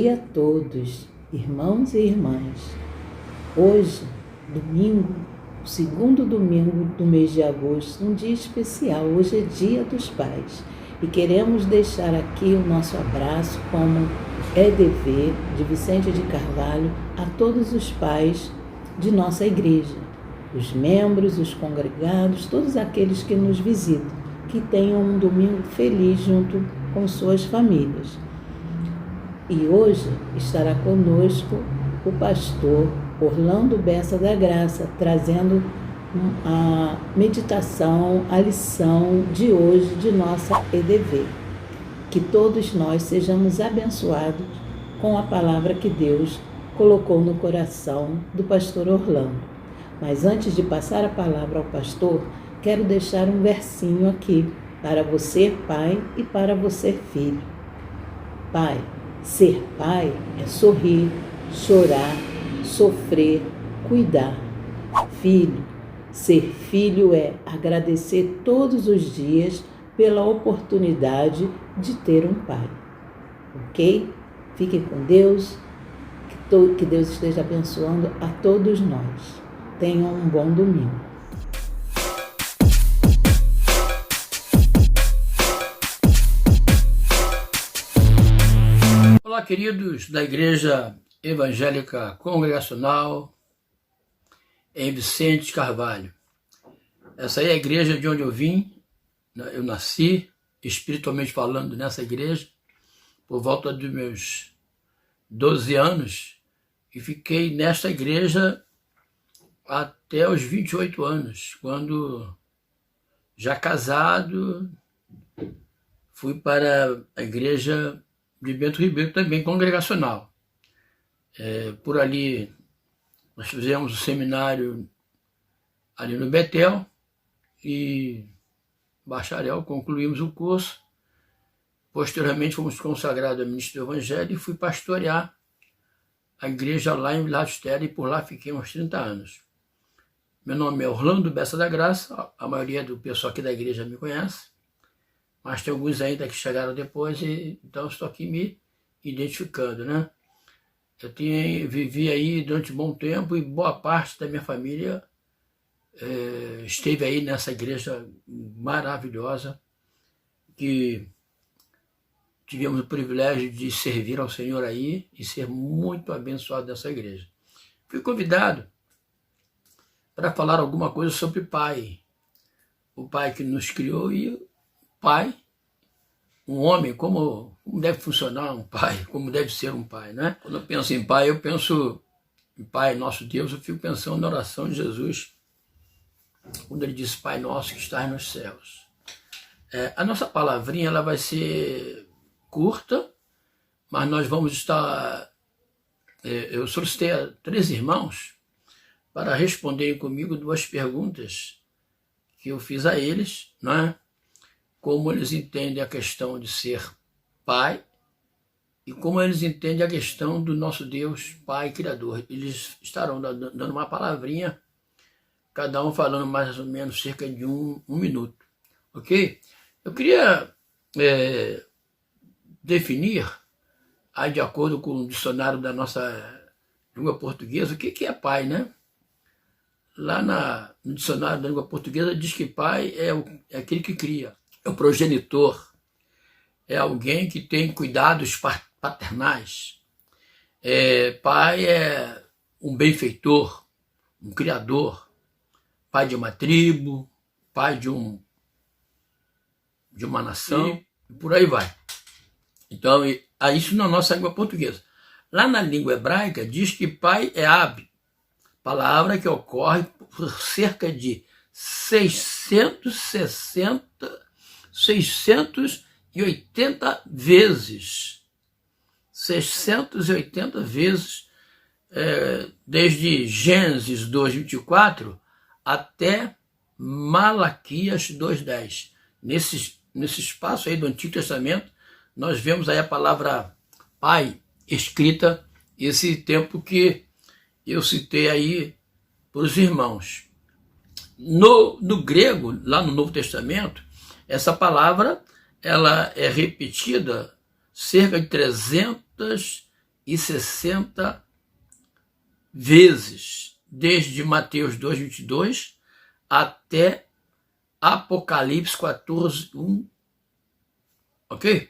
dia a todos, irmãos e irmãs. Hoje, domingo, o segundo domingo do mês de agosto, um dia especial. Hoje é Dia dos Pais e queremos deixar aqui o nosso abraço, como é dever, de Vicente de Carvalho, a todos os pais de nossa igreja, os membros, os congregados, todos aqueles que nos visitam, que tenham um domingo feliz junto com suas famílias. E hoje estará conosco o pastor Orlando Bessa da Graça, trazendo a meditação, a lição de hoje de nossa EDV. Que todos nós sejamos abençoados com a palavra que Deus colocou no coração do pastor Orlando. Mas antes de passar a palavra ao pastor, quero deixar um versinho aqui para você, pai, e para você, filho. Pai, ser pai é sorrir, chorar, sofrer, cuidar. Filho, ser filho é agradecer todos os dias pela oportunidade de ter um pai. Ok? Fiquem com Deus, que Deus esteja abençoando a todos nós. Tenham um bom domingo. Olá, queridos da Igreja Evangélica Congregacional em Vicente de Carvalho. Essa é a igreja de onde eu vim. Eu nasci, espiritualmente falando, nessa igreja, por volta dos meus 12 anos, e fiquei nesta igreja até os 28 anos, quando, já casado, fui para a igreja de Bento Ribeiro, também congregacional. Por ali, nós fizemos o seminário ali no Betel e bacharel, concluímos o curso. Posteriormente, fomos consagrados a ministro do Evangelho e fui pastorear a igreja lá em Vila Estela, e por lá fiquei uns 30 anos. Meu nome é Orlando Bessa da Graça, a maioria do pessoal aqui da igreja me conhece, mas tem alguns ainda que chegaram depois, e então estou aqui me identificando, né? Eu vivi aí durante um bom tempo e boa parte da minha família esteve aí nessa igreja maravilhosa, que tivemos o privilégio de servir ao Senhor aí e ser muito abençoado nessa igreja. Fui convidado para falar alguma coisa sobre pai, o pai que nos criou e o pai, um homem, como deve funcionar um pai, como deve ser um pai, né? Quando eu penso em pai, eu penso em Pai Nosso Deus, eu fico pensando na oração de Jesus, quando ele diz: Pai Nosso que estás nos céus. A nossa palavrinha ela vai ser curta, mas nós vamos estar... eu solicitei a 3 irmãos para responderem comigo 2 perguntas que eu fiz a eles, não é? Como eles entendem a questão de ser pai e como eles entendem a questão do nosso Deus Pai Criador. Eles estarão dando uma palavrinha, cada um falando mais ou menos cerca de um minuto, ok? Eu queria definir, aí de acordo com o dicionário da nossa língua portuguesa, o que é pai, né? Lá no dicionário da língua portuguesa diz que pai é aquele que cria, é o progenitor, é alguém que tem cuidados paternais. Pai é um benfeitor, um criador, pai de uma tribo, pai de uma nação, e por aí vai. Então, isso na nossa língua portuguesa. Lá na língua hebraica diz que pai é Ab, palavra que ocorre por cerca de 680 vezes. 680 vezes, desde Gênesis 2:24 até Malaquias 2:10. Nesse espaço aí do Antigo Testamento, nós vemos aí a palavra pai escrita, esse tempo que eu citei aí para os irmãos. No grego, lá no Novo Testamento, essa palavra ela é repetida cerca de 300 360 vezes, desde Mateus 2:22 até Apocalipse 14:1. Ok?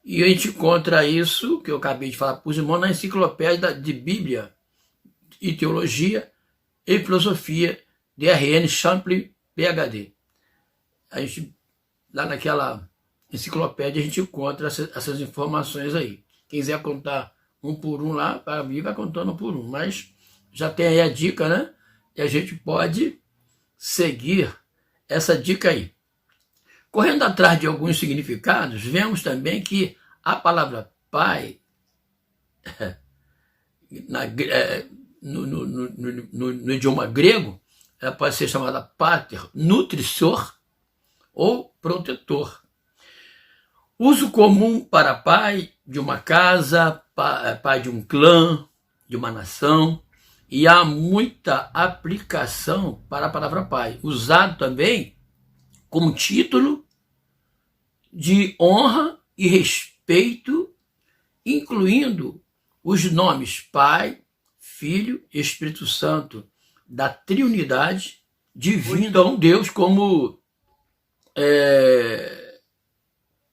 E a gente encontra isso, que eu acabei de falar para os irmãos, na enciclopédia de Bíblia e Teologia e Filosofia de R.N. Champlin, PhD. A gente, lá naquela enciclopédia, a gente encontra essas informações aí. Quem quiser contar um por um lá, para mim vai contando um por um. Mas já tem aí a dica, né? E a gente pode seguir essa dica aí. Correndo atrás de alguns significados, vemos também que a palavra pai, no idioma grego, ela pode ser chamada pater, nutrissor ou protetor. Uso comum para pai de uma casa, pai de um clã, de uma nação, e há muita aplicação para a palavra pai, usado também como título de honra e respeito, incluindo os nomes Pai, Filho e Espírito Santo da Trindade divina. Então, Deus como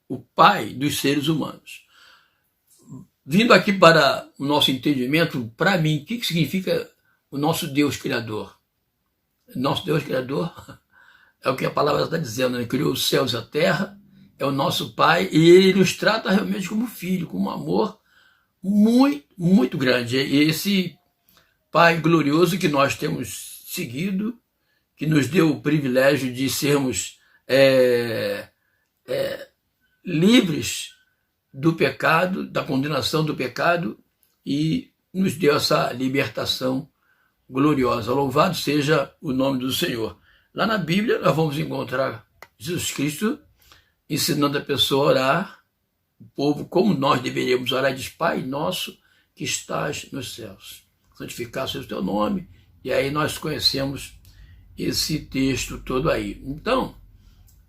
o Pai dos seres humanos. Vindo aqui para o nosso entendimento, para mim, o que significa o nosso Deus Criador? Nosso Deus Criador é o que a palavra está dizendo, ele criou os céus e a terra, é o nosso Pai, e ele nos trata realmente como filho, com um amor muito, muito grande. E esse Pai glorioso que nós temos seguido, que nos deu o privilégio de sermos livres do pecado, da condenação do pecado, e nos deu essa libertação gloriosa. Louvado seja o nome do Senhor. Lá na Bíblia nós vamos encontrar Jesus Cristo ensinando a pessoa a orar, o povo, como nós deveríamos orar, diz: Pai nosso que estás nos céus, santificado seja o teu nome. E aí nós conhecemos esse texto todo aí. Então,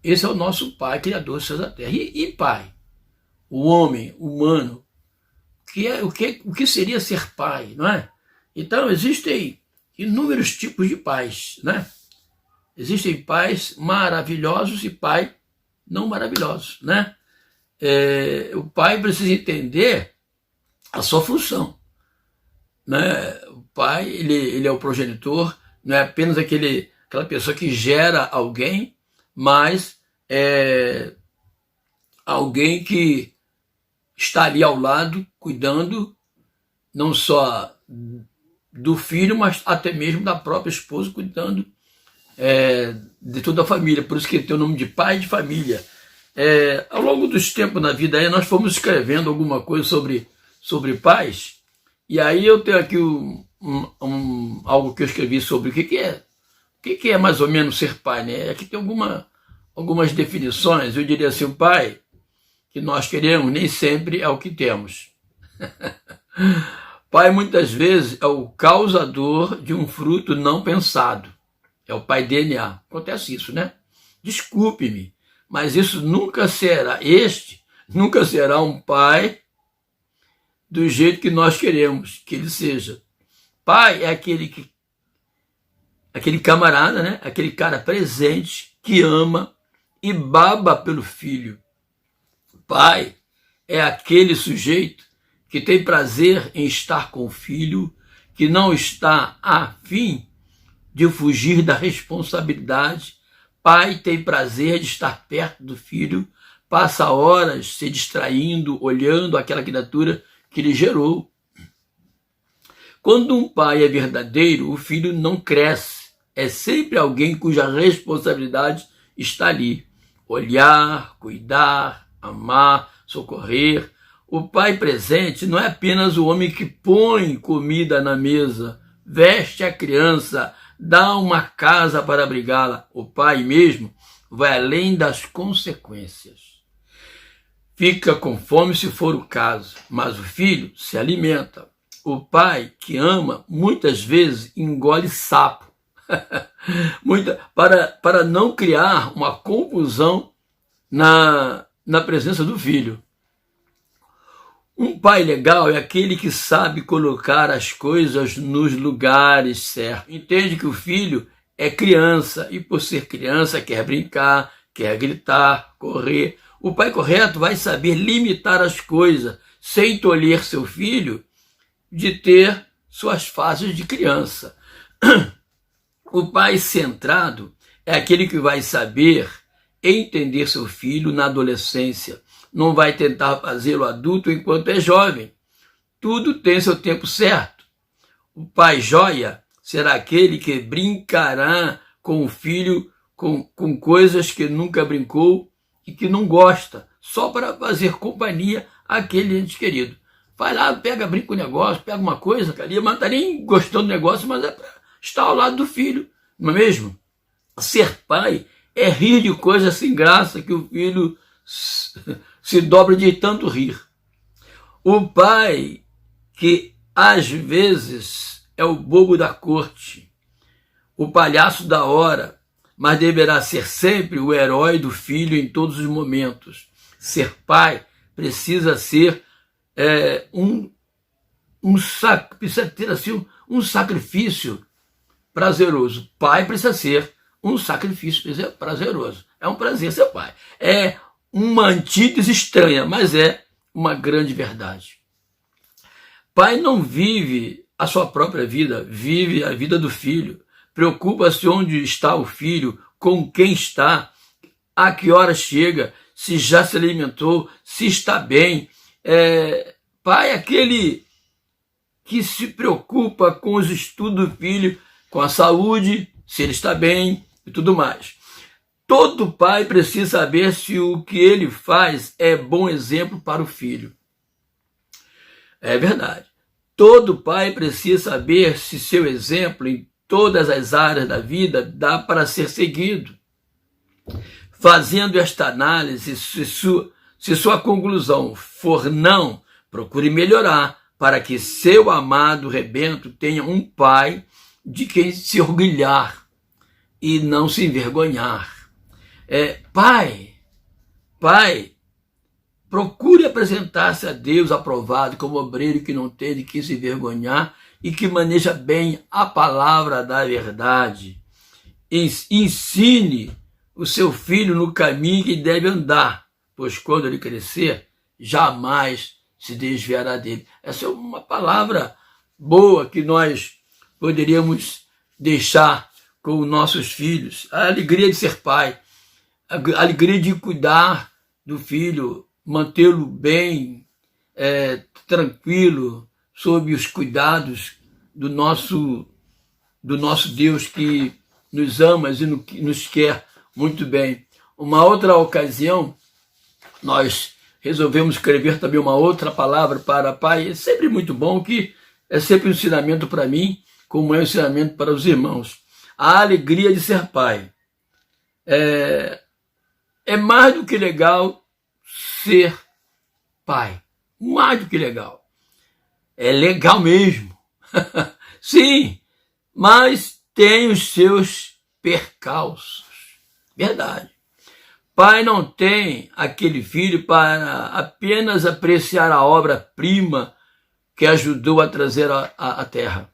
esse é o nosso Pai, Criador dos céus da terra. E Pai, o homem humano, o que seria ser pai, não é? Então, existem inúmeros tipos de pais, né? Existem pais maravilhosos e pais não maravilhosos, né? O pai precisa entender a sua função, né? O pai, ele é o progenitor, não é apenas aquela pessoa que gera alguém, mas é alguém que está ali ao lado, cuidando não só do filho, mas até mesmo da própria esposa, cuidando de toda a família. Por isso que ele tem o nome de pai de família. Ao longo dos tempos na vida aí, nós fomos escrevendo alguma coisa sobre pais, e aí eu tenho aqui algo que eu escrevi sobre o que é mais ou menos ser pai, né? Aqui tem algumas definições. Eu diria assim: o pai que nós queremos nem sempre é o que temos. Pai muitas vezes é o causador de um fruto não pensado. É o pai DNA. Acontece isso, né? Desculpe-me, mas isso nunca será um pai do jeito que nós queremos que ele seja. Pai é aquele camarada, né? Aquele cara presente que ama e baba pelo filho. Pai é aquele sujeito que tem prazer em estar com o filho, que não está a fim de fugir da responsabilidade. Pai tem prazer de estar perto do filho, passa horas se distraindo, olhando aquela criatura que ele gerou. Quando um pai é verdadeiro, o filho não cresce. É sempre alguém cuja responsabilidade está ali. Olhar, cuidar, amar, socorrer. O pai presente não é apenas o homem que põe comida na mesa, veste a criança, dá uma casa para abrigá-la. O pai mesmo vai além das consequências. Fica com fome se for o caso, mas o filho se alimenta. O pai que ama muitas vezes engole sapo para não criar uma confusão na presença do filho. Um pai legal é aquele que sabe colocar as coisas nos lugares certos. Entende que o filho é criança e, por ser criança, quer brincar, quer gritar, correr. O pai correto vai saber limitar as coisas sem tolher seu filho de ter suas fases de criança. O pai centrado é aquele que vai saber entender seu filho na adolescência. Não vai tentar fazê-lo adulto enquanto é jovem. Tudo tem seu tempo certo. O pai joia será aquele que brincará com o filho com coisas que nunca brincou e que não gosta, só para fazer companhia àquele ente querido. Vai lá, brinca o negócio, pega uma coisa, ali, mas não está nem gostando do negócio, mas é para estar ao lado do filho, não é mesmo? Ser pai é rir de coisas sem graça que o filho se dobra de tanto rir. O pai que às vezes é o bobo da corte, o palhaço da hora, mas deverá ser sempre o herói do filho em todos os momentos. Ser pai precisa ser precisa ter assim, um sacrifício prazeroso. Pai precisa ser um sacrifício prazeroso. É um prazer ser pai. É uma antítese estranha, mas é uma grande verdade. Pai não vive a sua própria vida, vive a vida do filho. Preocupa-se onde está o filho, com quem está, a que hora chega, se já se alimentou, se está bem. Pai é aquele que se preocupa com os estudos do filho, com a saúde, se ele está bem e tudo mais. Todo pai precisa saber se o que ele faz é bom exemplo para o filho. É verdade. Todo pai precisa saber se seu exemplo em todas as áreas da vida dá para ser seguido. Fazendo esta análise, se sua conclusão for não, procure melhorar para que seu amado rebento tenha um pai de quem se orgulhar e não se envergonhar. Pai, procure apresentar-se a Deus aprovado como obreiro que não tem de que se envergonhar e que maneja bem a palavra da verdade. Ensine o seu filho no caminho que deve andar, pois quando ele crescer, jamais se desviará dele. Essa é uma palavra boa que nós poderíamos deixar com os nossos filhos. A alegria de ser pai, a alegria de cuidar do filho, mantê-lo bem, tranquilo, sob os cuidados do nosso Deus que nos ama e nos quer muito bem. Uma outra ocasião, nós resolvemos escrever também uma outra palavra para pai. É sempre muito bom, que é sempre um ensinamento para mim, como é um ensinamento para os irmãos. A alegria de ser pai. É mais do que legal ser pai. Mais do que legal. É legal mesmo. Sim, mas tem os seus percalços. Verdade. Pai não tem aquele filho para apenas apreciar a obra-prima que ajudou a trazer à terra.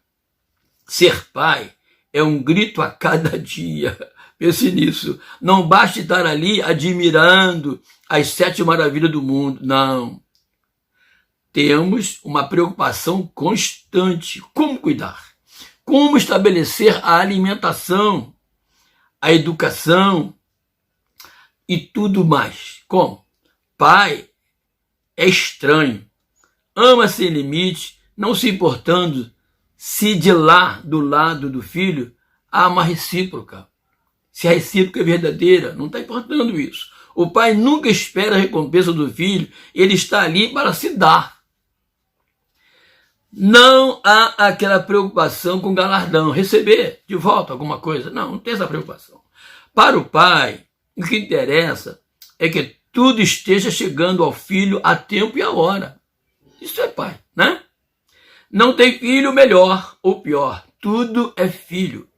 Ser pai é um grito a cada dia. Pense nisso. Não basta estar ali admirando as 7 maravilhas do mundo. Não. Temos uma preocupação constante. Como cuidar? Como estabelecer a alimentação, a educação e tudo mais. Como? Pai é estranho. Ama sem limite, não se importando se de lá, do lado do filho, há uma recíproca. Se a recíproca é verdadeira, não está importando isso. O pai nunca espera a recompensa do filho, ele está ali para se dar. Não há aquela preocupação com galardão, receber de volta alguma coisa. Não tem essa preocupação. Para o pai, o que interessa é que tudo esteja chegando ao filho a tempo e a hora. Isso é pai, né? Não tem filho melhor ou pior. Tudo é filho.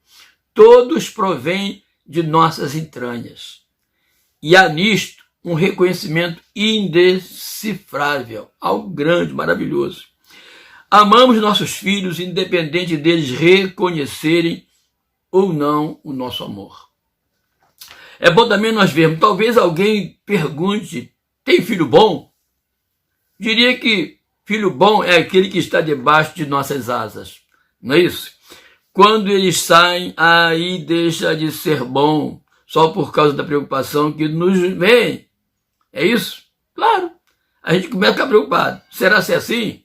Todos provêm de nossas entranhas. E há nisto um reconhecimento indecifrável, algo grande, maravilhoso. Amamos nossos filhos, independente deles reconhecerem ou não o nosso amor. É bom também nós vermos, talvez alguém pergunte, tem filho bom? Diria que filho bom é aquele que está debaixo de nossas asas, não é isso? Quando eles saem, aí deixa de ser bom, só por causa da preocupação que nos vem. É isso? Claro. A gente começa a ficar preocupado. Será se é assim?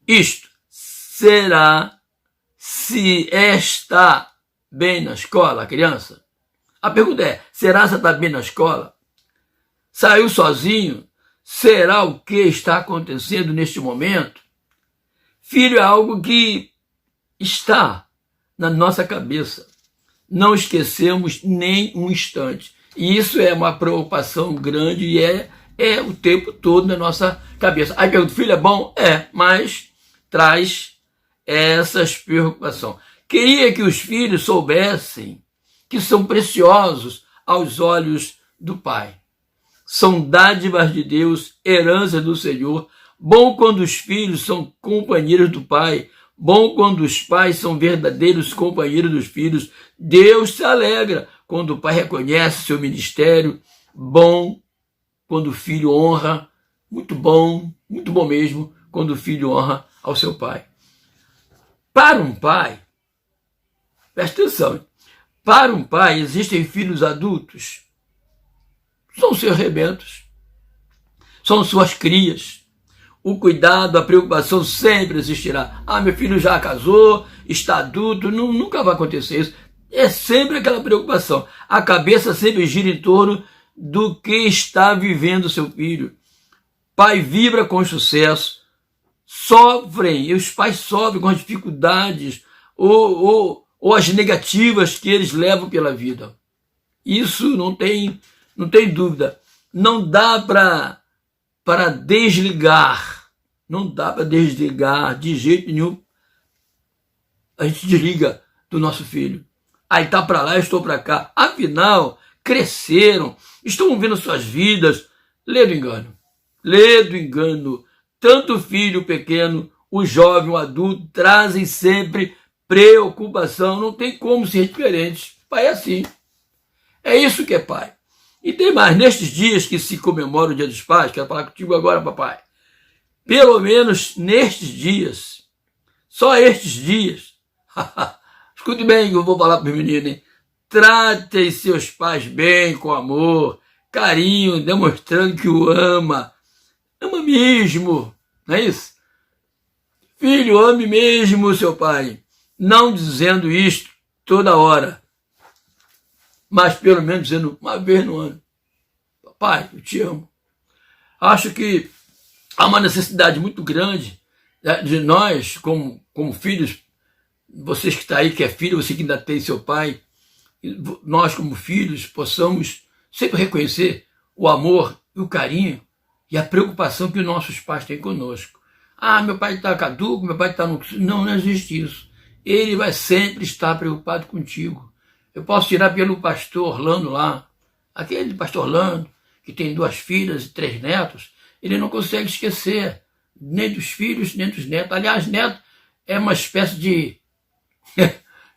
Isto, será se está bem na escola, a criança? A pergunta é, será se está bem na escola? Saiu sozinho? Será o que está acontecendo neste momento? Filho é algo que está na nossa cabeça. Não esquecemos nem um instante. E isso é uma preocupação grande e é o tempo todo na nossa cabeça. Aí pergunta, filho é bom? É, mas traz essas preocupações. Queria que os filhos soubessem que são preciosos aos olhos do Pai. São dádivas de Deus, herança do Senhor. Bom quando os filhos são companheiros do Pai. Bom quando os pais são verdadeiros companheiros dos filhos. Deus se alegra quando o pai reconhece seu ministério. Bom quando o filho honra. Muito bom mesmo, quando o filho honra ao seu pai. Para um pai, presta atenção, para um pai existem filhos adultos. São seus rebentos, são suas crias. O cuidado, a preocupação sempre existirá. Ah, meu filho já casou, está adulto, nunca vai acontecer isso. É sempre aquela preocupação. A cabeça sempre gira em torno do que está vivendo seu filho. Pai vibra com sucesso, sofrem, e os pais sofrem com as dificuldades ou as negativas que eles levam pela vida. Isso não tem dúvida. Não dá para desligar. Não dá para desligar de jeito nenhum. A gente desliga do nosso filho. Aí tá para lá, eu estou para cá. Afinal, cresceram, estão vivendo suas vidas. Lê do engano. Lê do engano. Tanto o filho pequeno, o jovem, o adulto, trazem sempre preocupação. Não tem como ser diferente. Pai é assim. É isso que é pai. E tem mais, nestes dias que se comemora o Dia dos Pais, quero falar contigo agora, papai. Pelo menos nestes dias, só estes dias, escute bem que eu vou falar para os meninos, hein? Tratem seus pais bem, com amor, carinho, demonstrando que o ama mesmo, não é isso? Filho, ame mesmo o seu pai, não dizendo isto toda hora, mas pelo menos dizendo uma vez no ano. Papai, eu te amo. Acho que há uma necessidade muito grande de nós, como filhos, vocês que estão aí, que é filho, você que ainda tem seu pai, nós como filhos possamos sempre reconhecer o amor e o carinho e a preocupação que os nossos pais têm conosco. Ah, meu pai está caduco, meu pai está no... Não existe isso. Ele vai sempre estar preocupado contigo. Eu posso tirar pelo pastor Orlando lá, aquele pastor Orlando, que tem 2 filhas e 3 netos, ele não consegue esquecer nem dos filhos, nem dos netos. Aliás, neto é uma espécie de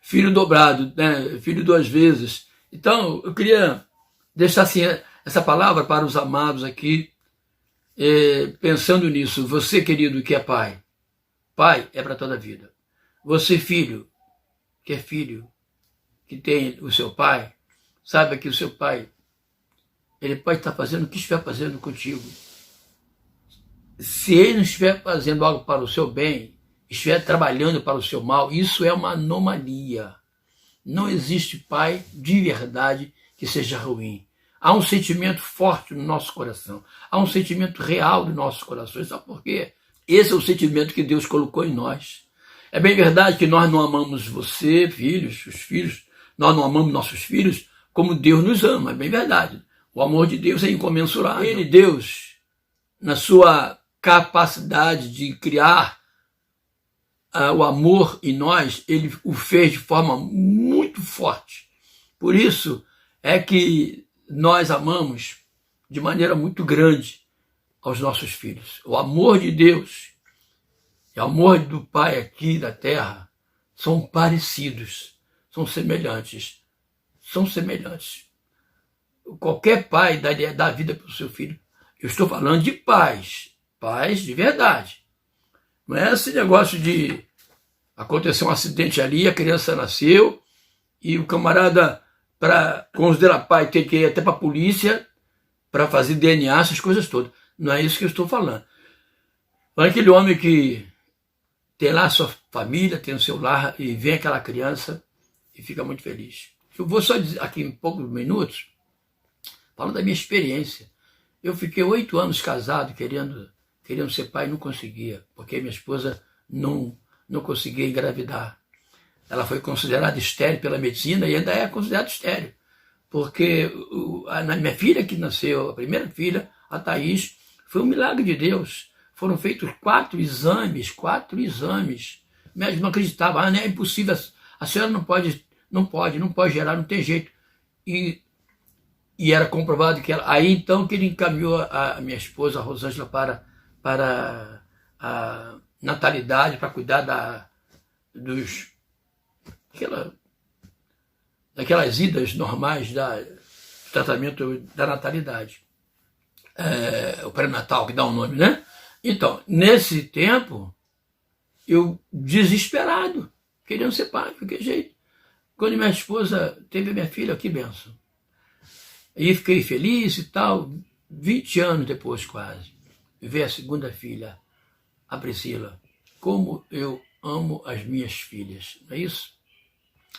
filho dobrado, né? Filho 2 vezes. Então, eu queria deixar assim, essa palavra para os amados aqui, pensando nisso. Você, querido, que é pai, pai é para toda a vida. Você, filho, que é filho, que tem o seu pai, saiba que o seu pai, ele pode estar fazendo o que estiver fazendo contigo. Se ele não estiver fazendo algo para o seu bem, estiver trabalhando para o seu mal, isso é uma anomalia. Não existe pai de verdade que seja ruim. Há um sentimento forte no nosso coração. Há um sentimento real dos nossos corações. Sabe por quê? Esse é o sentimento que Deus colocou em nós. É bem verdade que nós não amamos você, filhos, os filhos, nós não amamos nossos filhos como Deus nos ama. É bem verdade. O amor de Deus é incomensurável. Ele, Deus, na sua capacidade de criar o amor em nós, ele o fez de forma muito forte. Por isso é que nós amamos de maneira muito grande aos nossos filhos. O amor de Deus e o amor do Pai aqui da terra são parecidos, são semelhantes. São semelhantes. Qualquer pai dá vida para o seu filho. Eu estou falando de pais de verdade. Não é esse negócio de acontecer um acidente ali, a criança nasceu e o camarada, para considerar pai, tem que ir até para a polícia para fazer DNA, essas coisas todas. Não é isso que eu estou falando. Mas aquele homem que tem lá a sua família, tem o seu lar e vem aquela criança e fica muito feliz. Eu vou só dizer aqui em poucos minutos, falando da minha experiência. Eu fiquei 8 anos casado, querendo ser pai, não conseguia, porque minha esposa não conseguia engravidar. Ela foi considerada estéril pela medicina e ainda é considerada estéril, porque a minha filha que nasceu, a primeira filha, a Thaís, foi um milagre de Deus. Foram feitos 4 exames. Médicos não acreditavam, é impossível, a senhora não pode gerar, não tem jeito. E era comprovado que ela... Aí então que ele encaminhou a minha esposa, a Rosângela, para a natalidade, para cuidar daquelas idas normais do tratamento da natalidade. O pré-natal, que dá um nome, né? Então, nesse tempo, eu desesperado, querendo ser pai, de que jeito. Quando minha esposa teve a minha filha, que benção. Aí fiquei feliz e tal, 20 anos depois quase, ver a segunda filha, a Priscila. Como eu amo as minhas filhas, não é isso?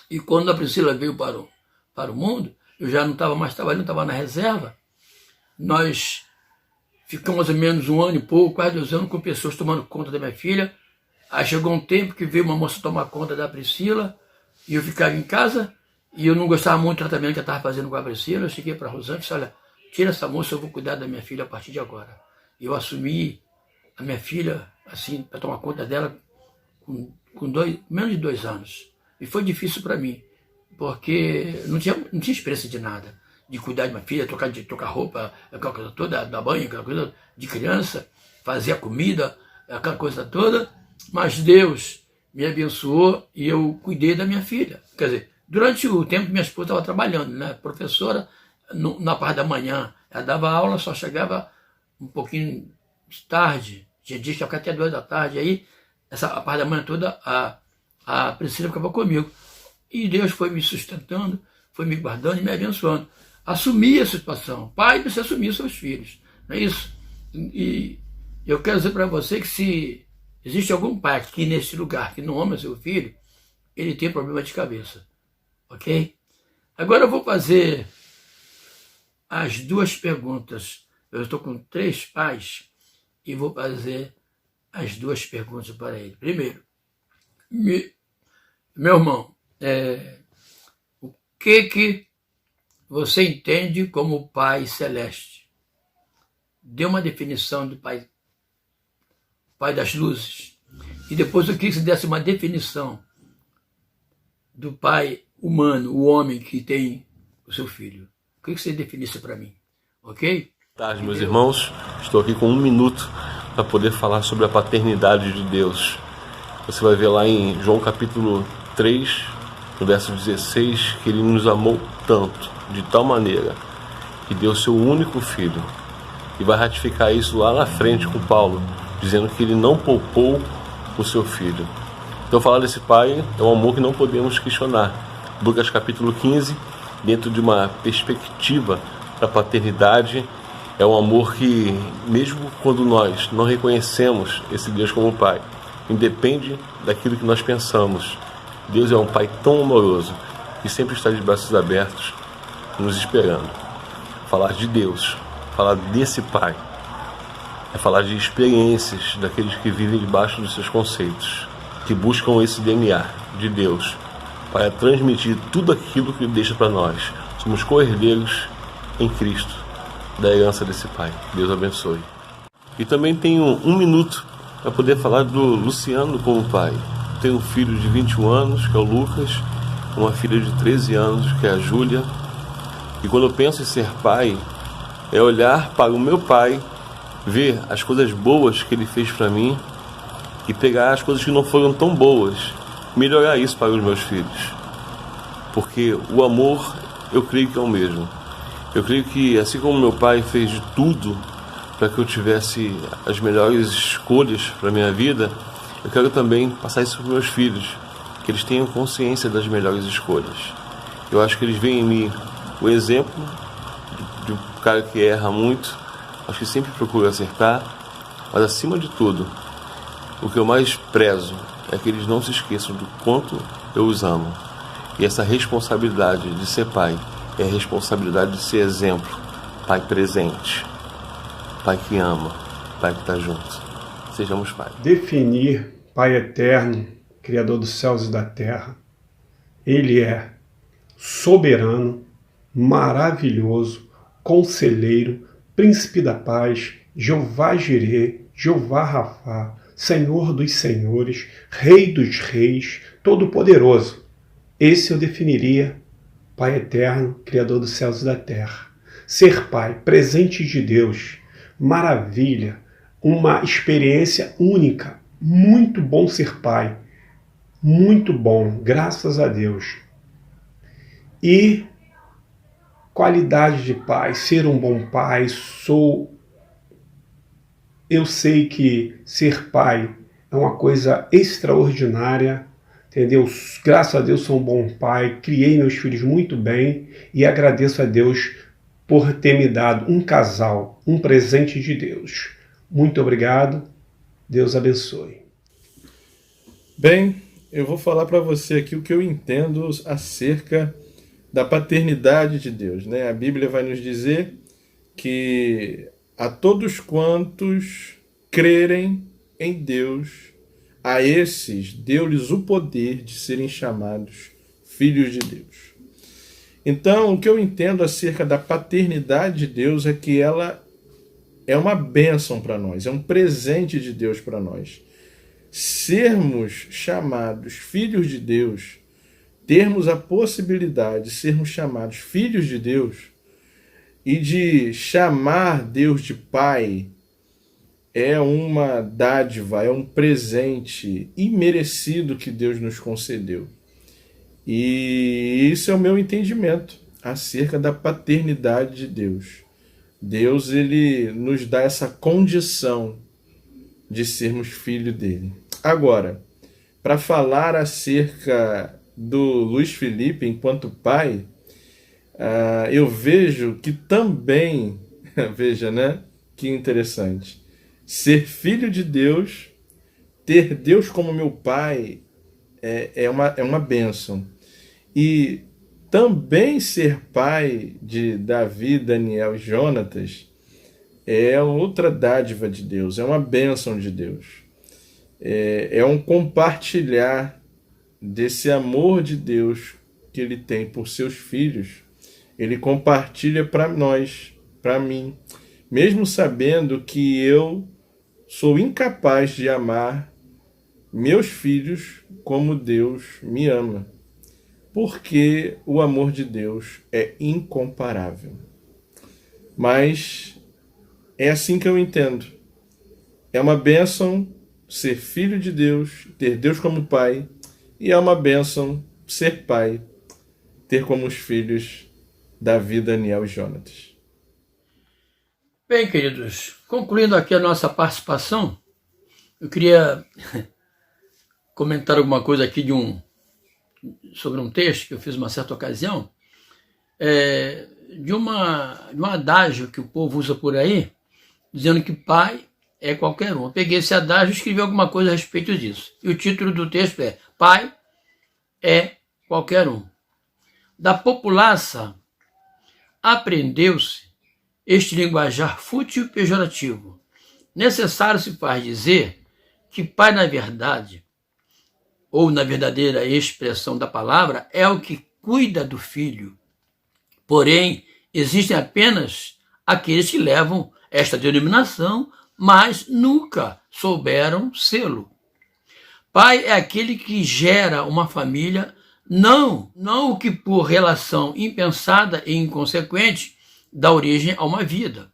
E quando a Priscila veio para o mundo, eu já não estava mais trabalhando, estava na reserva. Nós ficamos mais ou menos 1 ano e pouco, quase 2 anos, com pessoas tomando conta da minha filha. Aí chegou um tempo que veio uma moça tomar conta da Priscila, e eu ficava em casa, e eu não gostava muito do tratamento que eu estava fazendo com a Priscila. Eu cheguei para a Rosângela e disse, olha, tira essa moça, eu vou cuidar da minha filha a partir de agora. E eu assumi a minha filha, assim, para tomar conta dela com menos de 2 anos. E foi difícil para mim, porque não tinha experiência de nada. De cuidar de uma filha, trocar roupa, aquela coisa toda, dar banho, aquela coisa de criança, fazer a comida, aquela coisa toda. Mas Deus me abençoou e eu cuidei da minha filha. Quer dizer, durante o tempo que minha esposa estava trabalhando, né? Professora, na parte da manhã, ela dava aula, só chegava um pouquinho tarde, tinha dias que ia ficar até 2 da tarde, aí a parte da manhã toda a Priscila ficava comigo. E Deus foi me sustentando, foi me guardando e me abençoando. Assumir a situação. Pai precisa assumir seus filhos, não é isso? E eu quero dizer para você que se existe algum pai aqui nesse lugar que não ama seu filho, ele tem problema de cabeça, ok? Agora eu vou fazer as 2 perguntas. Eu estou com 3 pais e vou fazer as 2 perguntas para ele. Primeiro, meu irmão, o que você entende como Pai Celeste? Dê uma definição do Pai das Luzes. E depois eu queria que você desse uma definição do Pai humano, o homem que tem o seu filho. Eu queria que você definisse para mim, ok? Boa tarde, meus irmãos. Estou aqui com 1 minuto para poder falar sobre a paternidade de Deus. Você vai ver lá em João capítulo 3, no verso 16, que Ele nos amou tanto, de tal maneira, que deu seu único filho. E vai ratificar isso lá na frente com Paulo, dizendo que Ele não poupou o seu filho. Então falar desse Pai é um amor que não podemos questionar. Lucas capítulo 15, dentro de uma perspectiva da paternidade, é um amor que, mesmo quando nós não reconhecemos esse Deus como Pai, independe daquilo que nós pensamos, Deus é um Pai tão amoroso que sempre está de braços abertos, nos esperando. Falar de Deus, falar desse Pai, é falar de experiências daqueles que vivem debaixo dos seus conceitos, que buscam esse DNA de Deus para transmitir tudo aquilo que Ele deixa para nós. Somos co-herdeiros em Cristo da herança desse Pai. Deus abençoe. E também tenho 1 minuto para poder falar do Luciano como pai. Tenho um filho de 21 anos, que é o Lucas, uma filha de 13 anos, que é a Júlia. E quando eu penso em ser pai, É olhar para o meu pai, ver as coisas boas que ele fez para mim e pegar as coisas que não foram tão boas, melhorar isso para os meus filhos. Porque o amor, eu creio que é o mesmo. Eu creio que, assim como meu pai fez de tudo para que eu tivesse as melhores escolhas para a minha vida, eu quero também passar isso para os meus filhos, que eles tenham consciência das melhores escolhas. Eu acho que eles veem em mim o exemplo de um cara que erra muito, acho que sempre procura acertar, mas acima de tudo, o que eu mais prezo é que eles não se esqueçam do quanto eu os amo. E essa responsabilidade de ser pai é a responsabilidade de ser exemplo, pai presente, pai que ama, pai que está junto. Sejamos pai. Definir Pai eterno, Criador dos céus e da terra. Ele é soberano, maravilhoso, conselheiro, príncipe da paz, Jeová Jirê, Jeová Rafá, Senhor dos senhores, Rei dos reis, todo-poderoso. Esse eu definiria Pai eterno, Criador dos céus e da terra. Ser pai, presente de Deus, maravilha, uma experiência única. Muito bom ser pai, muito bom, graças a Deus. E qualidade de pai, ser um bom pai, eu sei que ser pai é uma coisa extraordinária, entendeu? Graças a Deus sou um bom pai, criei meus filhos muito bem e agradeço a Deus por ter me dado um casal, um presente de Deus. Muito obrigado, Deus abençoe. Bem, eu vou falar para você aqui o que eu entendo acerca da paternidade de Deus, né? A Bíblia vai nos dizer que a todos quantos crerem em Deus, a esses deu-lhes o poder de serem chamados filhos de Deus. Então, o que eu entendo acerca da paternidade de Deus é que ela é uma bênção para nós, é um presente de Deus para nós. Sermos chamados filhos de Deus, termos a possibilidade de sermos chamados filhos de Deus e de chamar Deus de Pai, é uma dádiva, é um presente imerecido que Deus nos concedeu. E isso é o meu entendimento acerca da paternidade de Deus. Deus, ele nos dá essa condição de sermos filhos dele. Agora, para falar acerca do Luiz Felipe enquanto pai, eu vejo que também, veja, né? Que interessante. Ser filho de Deus, ter Deus como meu pai, é uma bênção. E também ser pai de Davi, Daniel e Jonatas é outra dádiva de Deus, é uma bênção de Deus. É um compartilhar desse amor de Deus que ele tem por seus filhos. Ele compartilha para nós, para mim, mesmo sabendo que eu sou incapaz de amar meus filhos como Deus me ama, porque o amor de Deus é incomparável. Mas é assim que eu entendo. É uma bênção ser filho de Deus, ter Deus como pai, e é uma bênção ser pai, ter como os filhos Davi, Daniel e Jonatas. Bem, queridos, concluindo aqui a nossa participação, eu queria comentar alguma coisa aqui sobre um texto que eu fiz uma certa ocasião, de um adágio que o povo usa por aí, dizendo que pai é qualquer um. Eu peguei esse adágio e escrevi alguma coisa a respeito disso. E o título do texto é Pai é qualquer um. Da populaça aprendeu-se este linguajar fútil e pejorativo. Necessário se faz dizer que pai, na verdade, ou na verdadeira expressão da palavra, é o que cuida do filho. Porém, existem apenas aqueles que levam esta denominação, mas nunca souberam sê-lo. Pai é aquele que gera uma família, não o que por relação impensada e inconsequente dá origem a uma vida.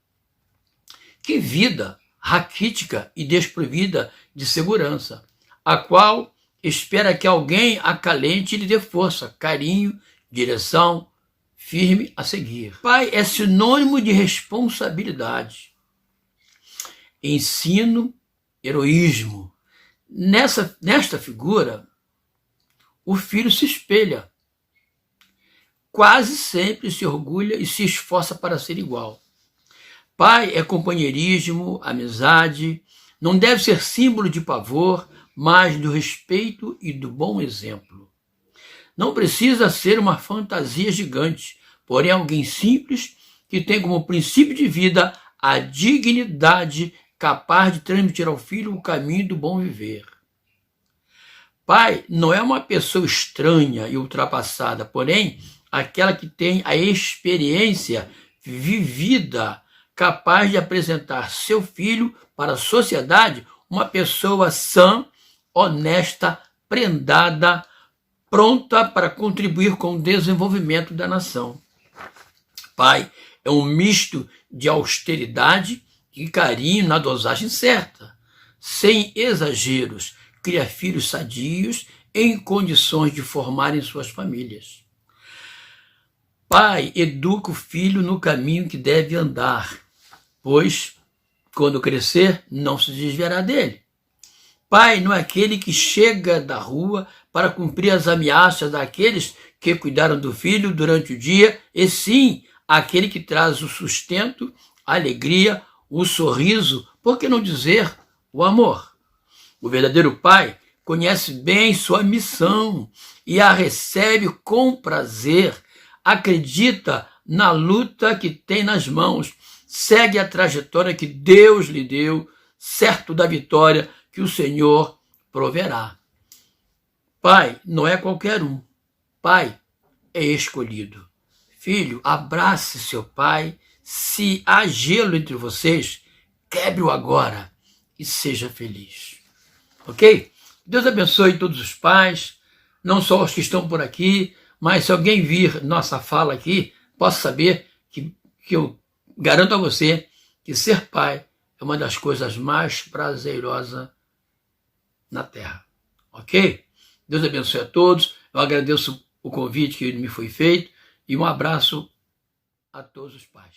Que vida raquítica e desprovida de segurança, a qual espera que alguém acalente e lhe dê força, carinho, direção, firme a seguir. Pai é sinônimo de responsabilidade, ensino, heroísmo. Nesta figura, o filho se espelha, quase sempre se orgulha e se esforça para ser igual. Pai é companheirismo, amizade, não deve ser símbolo de pavor, mas do respeito e do bom exemplo. Não precisa ser uma fantasia gigante, porém alguém simples que tem como princípio de vida a dignidade, capaz de transmitir ao filho o caminho do bom viver. Pai não é uma pessoa estranha e ultrapassada, porém aquela que tem a experiência vivida, capaz de apresentar seu filho para a sociedade uma pessoa sã, honesta, prendada, pronta para contribuir com o desenvolvimento da nação. Pai é um misto de austeridade e carinho na dosagem certa, sem exageros, cria filhos sadios em condições de formarem suas famílias. Pai educa o filho no caminho que deve andar, pois, quando crescer, não se desviará dele. Pai não é aquele que chega da rua para cumprir as ameaças daqueles que cuidaram do filho durante o dia, e sim aquele que traz o sustento, a alegria, o sorriso, por que não dizer o amor? O verdadeiro pai conhece bem sua missão e a recebe com prazer, acredita na luta que tem nas mãos, segue a trajetória que Deus lhe deu, certo da vitória que o Senhor proverá. Pai não é qualquer um. Pai é escolhido. Filho, abrace seu pai. Se há gelo entre vocês, quebre-o agora e seja feliz. Ok? Deus abençoe todos os pais, não só os que estão por aqui, mas se alguém vir nossa fala aqui, possa saber que eu garanto a você que ser pai é uma das coisas mais prazerosas na terra. Ok? Deus abençoe a todos. Eu agradeço o convite que me foi feito e um abraço a todos os pais.